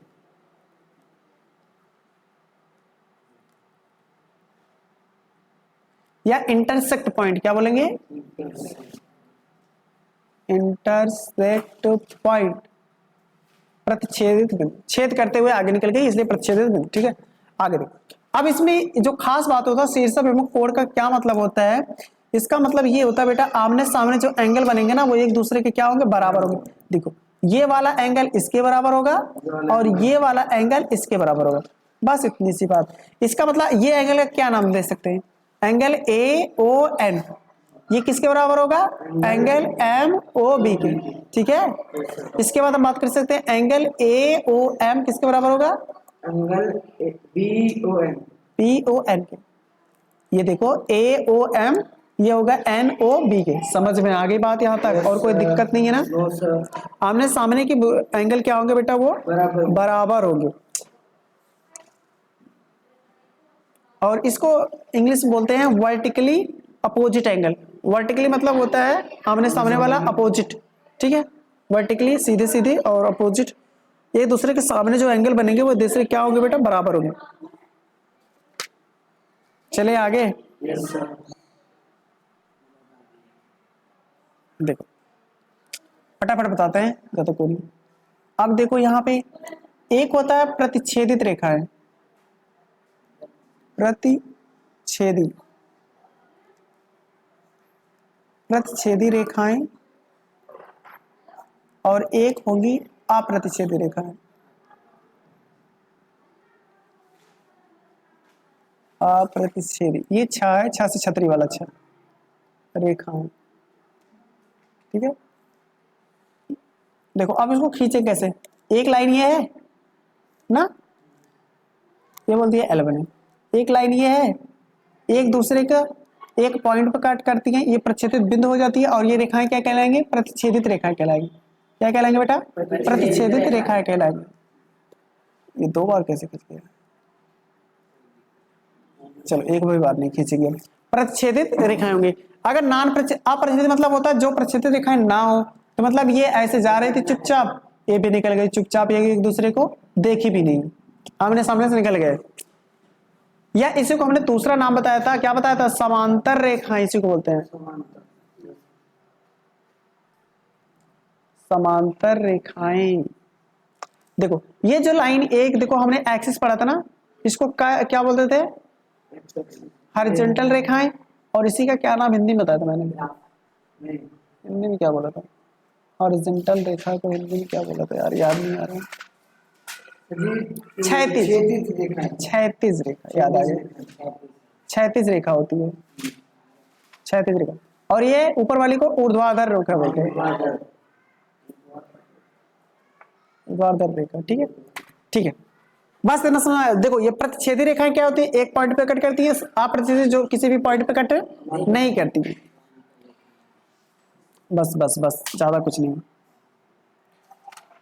या इंटरसेक्ट पॉइंट। क्या बोलेंगे? इंटरसेक्ट पॉइंट, प्रतिच्छेदित बिंदु। छेद करते हुए आगे निकल गई इसलिए प्रतिच्छेदित बिंदु। ठीक है, आगे देखो। अब इसमें जो खास बात होता है शीर्ष विमुख कोण का क्या मतलब होता है? इसका मतलब ये होता है बेटा, आमने सामने जो एंगल बनेंगे ना वो एक दूसरे के क्या होंगे? बराबर होंगे। देखो ये वाला एंगल इसके बराबर होगा और ये वाला एंगल इसके बराबर होगा, बस इतनी सी बात। इसका मतलब ये एंगल का क्या नाम दे सकते हैं? Angle AON। ये किसके बराबर होगा? एंगल MOB के। ठीक है, इसके बाद हम बात कर सकते हैं एंगल AOM किसके बराबर होगा? Angle BON। PON के। ये देखो AOM ये होगा NOB के। समझ में आ गई बात यहाँ तक? और कोई दिक्कत नहीं है ना? No sir. आमने सामने की एंगल क्या होंगे बेटा? वो बराबर। बराबर होंगे। और इसको इंग्लिश में बोलते हैं वर्टिकली अपोजिट एंगल। वर्टिकली मतलब होता है आमने सामने वाला, अपोजिट। ठीक है, वर्टिकली सीधे सीधे और अपोजिट एक दूसरे के सामने जो एंगल बनेंगे वो दूसरे क्या होंगे बेटा? बराबर होंगे। चले आगे। Yes sir. देखो फटाफट बताते हैं ज्यादा कोई नहीं। अब देखो यहाँ पे एक होता है प्रतिच्छेदित रेखाएं, प्रतिच्छेदी प्रतिच्छेदी रेखाएं, और एक होगी अप्रतिच्छेदी रेखाएं। अप्रतिच्छेदी ये छा है, छा से छतरी वाला छा रेखाएं। ठीक है, देखो अब इसको खींचे कैसे? एक लाइन ये है ना, ये बोलती है L बने। एक लाइन ये है, एक दूसरे का एक पॉइंट पर काट करती हैं, ये प्रतिच्छेदित बिंदु हो जाती है। और ये रेखाएं क्या कहलाएंगे? प्रतिच्छेदित रेखाएं कहलाएंगी। क्या कहलाएंगे बेटा? प्रतिच्छेदित रेखाएं कहलाएंगी। ये दो बार कैसे खींच गया? चलो एक भी बात नहीं, खींचेंगे। प्रतिच्छेदित रेखाएं होंगी। अगर अप्रतिच्छेदित मतलब होता है जो प्रतिच्छेदित रेखाएं ना हो, तो मतलब ये ऐसे जा रही थी चुपचाप, ये भी निकल गई चुपचाप, ये एक दूसरे को देखी भी नहीं, आमने सामने से निकल गए। या इसी को हमने दूसरा नाम बताया था, क्या बताया था? समांतर रेखाएं इसी को बोलते हैं। समांतर रेखाएं। देखो ये जो लाइन एक, देखो हमने एक्सिस पढ़ा था ना, इसको क्या बोलते थे? हॉरिजॉन्टल रेखाएं। और इसी का क्या नाम हिंदी में बताया था मैंने? हिंदी में क्या बोला था? हॉरिजॉन्टल रेखा को हिंदी में क्या बोला था यार? याद नहीं आ रहा। क्षैतिज रेखा, याद आ गया। क्षैतिज रेखा होती है, क्षैतिज रेखा। और ये ऊपर वाली को ऊर्ध्वाधर रेखा बोलते हैं, ऊर्ध्वाधर रेखा। ठीक है, ठीक है, बस इतना समझ। देखो ये प्रतिच्छेदी रेखाएं क्या होती है? एक पॉइंट पे कट करती है, अप्रतिच्छेदी जो किसी भी पॉइंट पे कट नहीं करती। बस बस बस, ज्यादा कुछ नहीं।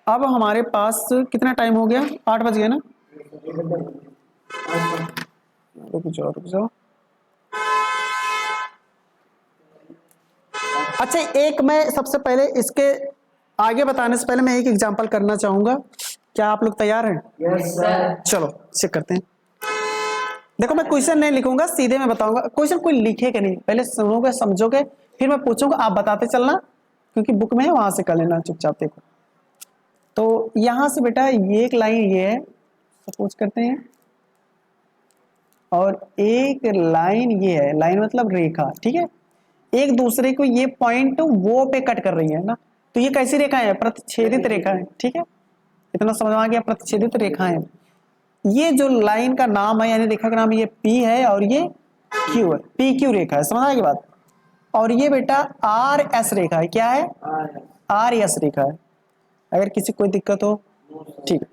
अब हमारे पास कितना टाइम हो गया? 8 बज गए ना? रुक जाओ रुक जाओ। अच्छा, एक मैं सबसे पहले इसके आगे बताने से पहले मैं एक एग्जांपल करना चाहूंगा। क्या आप लोग तैयार हैं? Yes sir. चलो चेक करते हैं। देखो मैं क्वेश्चन नहीं लिखूंगा, सीधे मैं बताऊंगा। क्वेश्चन कोई लिखेगा नहीं, पहले सुनोगे समझोगे फिर मैं पूछूंगा, आप बताते चलना, क्योंकि बुक में है वहां से कर लेना चुपचाप। देखो तो यहां से बेटा ये एक लाइन ये है, सपोज करते हैं, और एक लाइन ये है। लाइन मतलब रेखा। ठीक है, एक दूसरे को ये पॉइंट वो पे कट कर रही है ना, तो ये कैसी रेखा है? प्रतिच्छेदित रेखा है। ठीक है, इतना समझ आ गया? प्रतिच्छेदित रेखा है। ये जो लाइन का नाम है यानी रेखा का नाम ये P है और ये Q है, PQ रेखा है। समझ आ गई बात? और ये बेटा RS रेखा है। क्या है? RS रेखा है। अगर किसी कोई दिक्कत हो, ठीक है।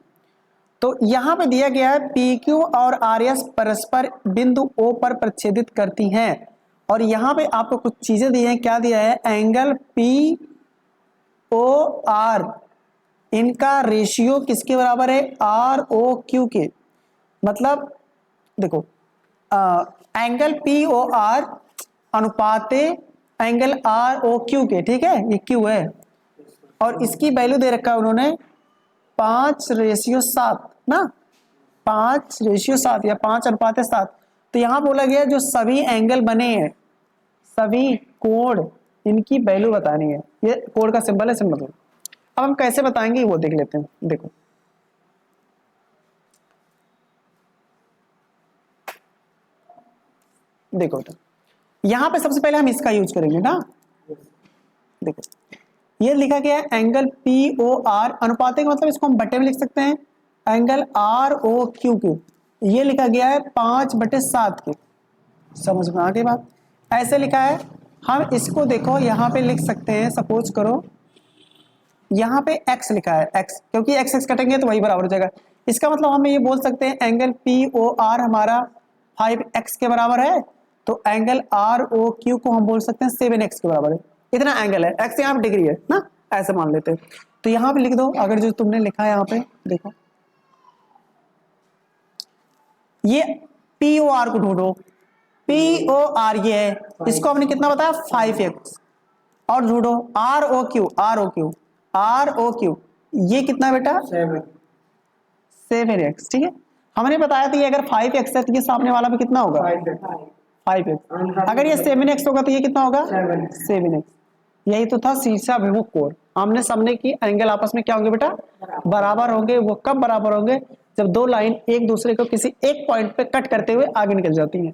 तो यहां पे दिया गया है PQ और RS परस्पर बिंदु O पर प्रतिच्छेदित करती हैं। और यहां पे आपको कुछ चीजें दी हैं। क्या दिया है? एंगल POR इनका रेशियो किसके बराबर है, आर ओ क्यू के। मतलब देखो एंगल पी ओ आर अनुपाते angle R O Q K, ठीक है, ये क्यू है और इसकी वैल्यू दे रखा है उन्होंने 5:7 ना, 5:7 या 5:7। तो यहां बोला गया जो सभी एंगल बने हैं, सभी कोण, इनकी वैल्यू बतानी है। ये कोण का सिंबल है, सिंबल। अब हम कैसे बताएंगे वो देख लेते हैं। देखो देखो तो यहां पे सबसे पहले हम इसका यूज करेंगे ना। देखो ये लिखा गया है एंगल पी ओ आर अनुपाते का मतलब इसको हम बटे में लिख सकते हैं, angle R O Q Q, ये लिखा गया है 5/7 के। समझ में आ गई बात। ऐसे लिखा है, हम इसको देखो यहाँ पे लिख सकते हैं, सपोज करो यहाँ पे x लिखा है, x क्योंकि x x कटेंगे तो वही बराबर हो जाएगा। इसका मतलब हम ये बोल सकते हैं एंगल पी ओ आर हमारा 5x के बराबर है, तो एंगल आर ओ क्यू को हम बोल सकते हैं 7x के बराबर है। इतना एंगल है, x यहाँ पे डिग्री है ना, ऐसे मान लेते हैं। तो यहाँ पे लिख दो, अगर जो तुमने लिखा है यहाँ पे देखो, ये पी ओ आर को ढूंढो, पी ओ आर ये है, इसको हमने कितना बताया 5x, और ढूंढो R O Q, R O Q, R O Q ये कितना बेटा 7x, ठीक है। हमने बताया था ये अगर 5x है तो ये सामने वाला भी कितना होगा 5x। अगर ये 7x होगा तो ये कितना होगा 7x। यही तो था शीर्षा अभिमुख कोण, आमने सामने की एंगल आपस में क्या होंगे बेटा, बराबर होंगे। वो कब बराबर होंगे, जब दो लाइन एक दूसरे को किसी एक पॉइंट पे कट करते हुए आगे निकल जाती हैं,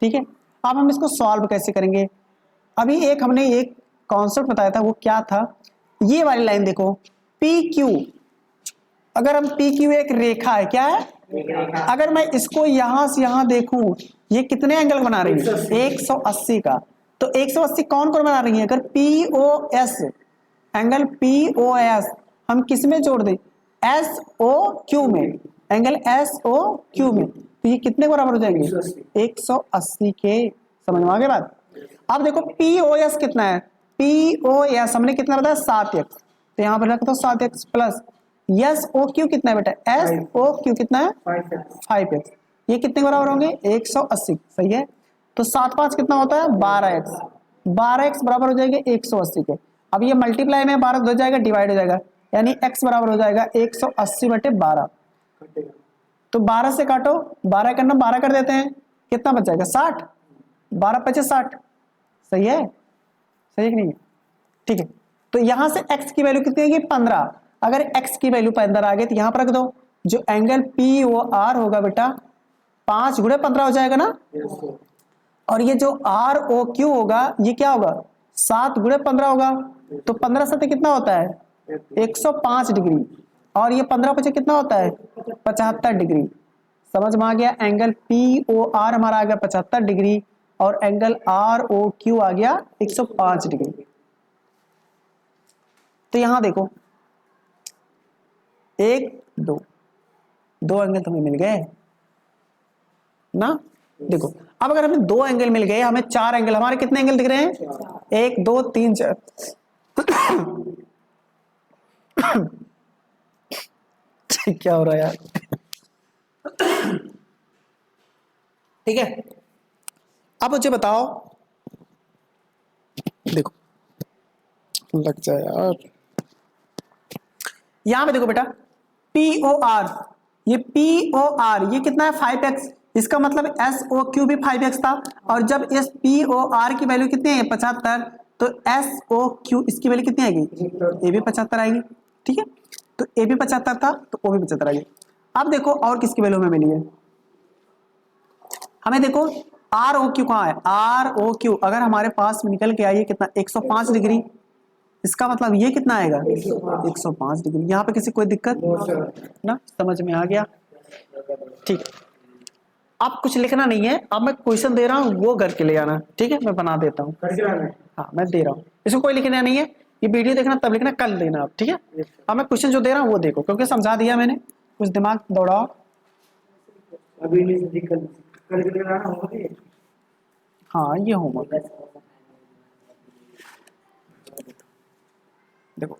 ठीक है। अब हम इसको सॉल्व कैसे करेंगे, अभी एक हमने एक कॉन्सेप्ट बताया था, वो क्या था, ये वाली लाइन देखो पी क्यू, अगर हम पी क्यू एक रेखा है, क्या है, अगर मैं इसको यहां से यहां देखूं, ये कितने एंगल बना रही है 180 का। तो 180 कौन कौन बना रही है, अगर P O S, angle P O S हम किस में जोड़ दें, एस ओ क्यू में, एंगल एस ओ क्यू में, तो ये कितने बराबर हो जाएंगे 180 के। समझ में आ गई बात। अब देखो पी ओ एस कितना है, पी ओ एस हमने कितना बताया 7x, तो यहां पर रख दो 7x plus S O Q कितना है बेटा, एस ओ क्यू कितना है 5x, ये कितने बराबर होंगे 180, सही है। तो 7×5 कितना होता है 12x, 12x बराबर हो जाएगा 180 के। अब ये मल्टीप्लाई में 12 हो जाएगा, डिवाइड हो जाएगा, यानी x बराबर हो जाएगा 180/12। तो 12 से काटो, 12 करना 12 कर देते हैं, कितना बच जाएगा 60, 12×5 = 60, सही है, सही है कि नहीं, ठीक है। तो यहां से x की वैल्यू कितनी आएगी 15, अगर x की वैल्यू 15 आ गई तो यहां पर रख दो, जो एंगल पी ओ आर होगा बेटा 5×15 हो जाएगा ना, और ये जो आर ओ क्यू होगा ये क्या होगा 7×15 होगा, तो 15×7 कितना होता है 105 डिग्री, और ये 15×5 कितना होता है 75 डिग्री। समझ में आ गया, एंगल पी ओ आर हमारा आ गया 75 डिग्री और एंगल आर ओ क्यू आ गया 105 डिग्री। तो यहां देखो एक दो, दो एंगल तो हमें मिल गए ना। देखो अब अगर हमें दो एंगल मिल गए, हमें चार एंगल, हमारे कितने एंगल दिख रहे हैं 1 2 3 4 क्या हो रहा है यार, ठीक है। अब मुझे बताओ, देखो लग जाए यार, यहां पे देखो बेटा पी ओ आर, ये पी ओ आर ये कितना है 5x, इसका मतलब एस ओ क्यू भी 5x था, और जब इस पी ओ आर की वैल्यू कितनी है 75, तो एस ओ क्यू इसकी वैल्यू कितनी आएगी, ए भी 75 आएगी, ठीक है। तो ए भी 75 था तो ओ भी 75 आएगी। अब देखो और किसकी वैल्यू हमें मिली है, हमें देखो आर ओ क्यू कहाँ है, आर ओ क्यू अगर हमारे पास निकल के आई है कितना 105 डिग्री, इसका मतलब ये कितना आएगा 105 डिग्री। यहाँ पे किसी कोई दिक्कत ना, समझ में आ गया, ठीक। अब कुछ लिखना नहीं है, अब मैं क्वेश्चन दे रहा हूँ वो करके ले आना, ठीक है, मैं बना देता हूँ, हाँ मैं दे रहा हूँ, इसको कोई लिखना नहीं है, ये वीडियो देखना तब लिखना, कल देना आप, ठीक है। अब मैं क्वेश्चन जो दे रहा हूँ वो देखो, क्योंकि समझा दिया मैंने, कुछ दिमाग दौड़ाओ। अभी नहीं दिक्कत, कल के लिए आना होगा ये। हाँ ये होमवर्क, देखो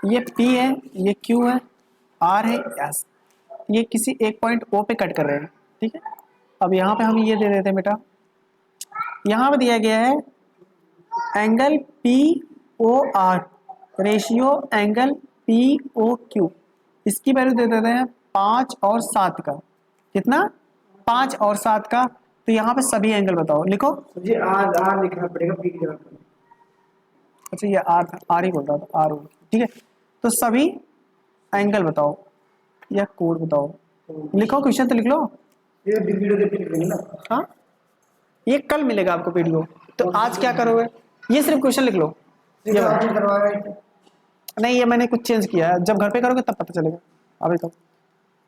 ये P है, ये Q है, R है, S। ये किसी एक पॉइंट O पे कट कर रहे हैं, ठीक है। अब यहाँ पे हम ये दे देते हैं बेटा, यहाँ पे दिया गया है angle POR ratio angle POQ, इसकी वैल्यू दे देते हैं 5 और 7 का। कितना? 5 और 7 का। तो यहाँ पे सभी एंगल बताओ, लिखो। मुझे आर आर लिखना पड़ेगा पी की जगह पर। अच्छा ये आर था, आर ही बोल रहा था, आर हो, ठीक है। तो सभी एंगल बताओ या कोड बताओ, लिखो, क्वेश्चन तो लिख लो। ये वीडियो देख के लिखेंगे ना। हाँ, ये कल मिलेगा आपको वीडियो, तो आज क्या करोगे, ये सिर्फ क्वेश्चन लिख लो। ये आप बताओ। जो करवा रहे थे नहीं, ये मैंने कुछ चेंज किया है, जब घर पे करोगे तब पता चलेगा। अभी तो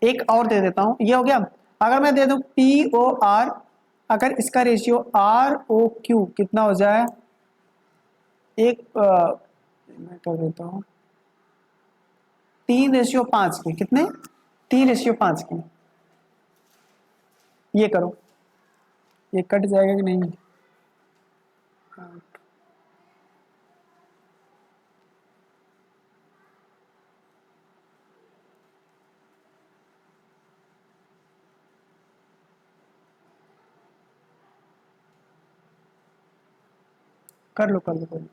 एक और दे देता हूँ, ये हो गया। अगर मैं दे दूं POR, अगर इसका रेशियो ROQ कितना हो जाए, एक मैं कर देता हूँ 3:5 की, कितने? 3:5 की। ये करो, ये कट जाएगा कि नहीं? कर लो कर लो कर लो,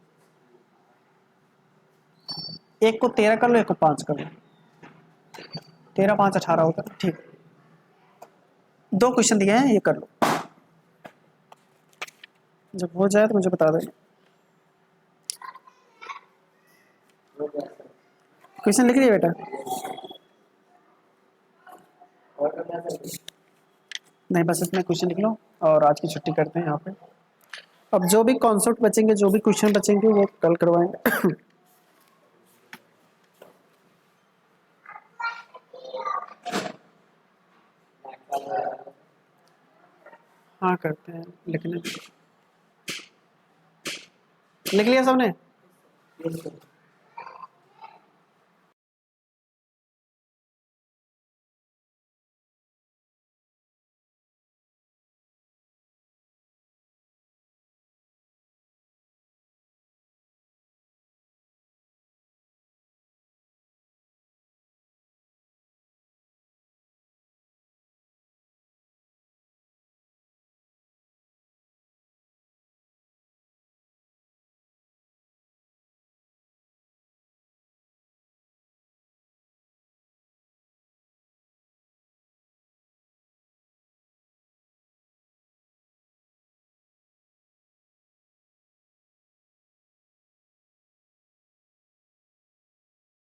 एक को 13 कर लो, एक को 5 कर लो, 13 5 18 होता है, ठीक। 2 क्वेश्चन दिए हैं, ये कर लो, जब हो जाए तो मुझे बता देना। क्वेश्चन लिख लिया बेटा? और क्या करते नहीं, बस इसमें क्वेश्चन लिख लो और आज की छुट्टी करते हैं यहाँ पे। अब जो भी कॉन्सेप्ट बचेंगे, जो भी क्वेश्चन बचेंगे, वो कल करवाएंगे। हाँ करते हैं, लिखने। लिख लिया सबने? हैं